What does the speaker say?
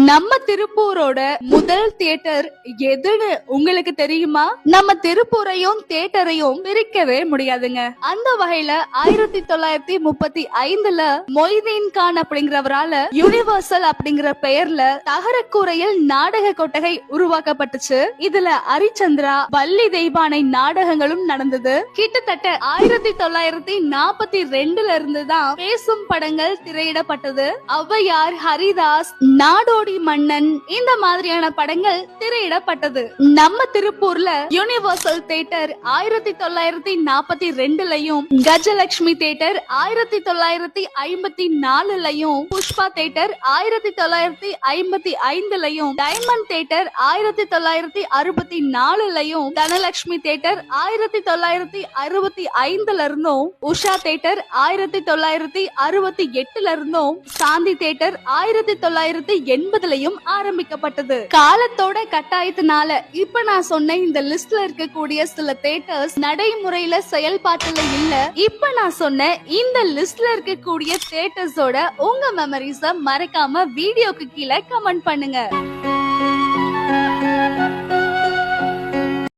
நம்ம திருப்பூரோட முதல் தியேட்டர் எதுன்னு உங்களுக்கு தெரியுமா? நம்ம திருப்பூரையும் தியேட்டரையும் பிரிக்கவே முடியாதுங்க. அந்த வகையில 1935ல மொய்தீன் கான் அப்படிங்கிறவரால யூனிவர்சல் அப்படிங்கிற பெயர்ல தகரக்கூரையில் நாடக கொட்டகை உருவாக்கப்பட்டுச்சு. இதுல ஹரிச்சந்திரா, வள்ளி தெய்வானை நாடகங்களும் நடந்தது. கிட்டத்தட்ட 1942ல இருந்துதான் பேசும் படங்கள் திரையிடப்பட்டது. ஔவையார், ஹரிதாஸ், நாடோடி மன்னன் இந்த மாதிரியான படங்கள் திரையிடப்பட்டது. நம்ம திருப்பூர்ல யூனிவர்சல் தியேட்டர் 1942லயும், கஜலட்சுமி தியேட்டர் 1954லயும், புஷ்பா தியேட்டர் 1955லயும், டைமண்ட் தியேட்டர் 1964லயும், தனலட்சுமி தியேட்டர் 1965ல இருந்தும், உஷா தியேட்டர் 1968ல இருந்தும், சாந்தி தியேட்டர் 1980லயும் ஆரம்பிக்கப்பட்டது. காலத்தோட கட்டாயத்தினால இப்ப நான் சொன்ன இந்த லிஸ்ட்ல இருக்கக்கூடிய சில தியேட்டர்ஸ் நடைமுறையில செயல்பாட்டுல இல்ல. இப்ப நான் சொன்ன இந்த லிஸ்ட்ல இருக்கக்கூடிய தியேட்டர்ஸோட உங்க மெமரிஸ மறக்காம வீடியோக்கு கீழே கமெண்ட் பண்ணுங்க.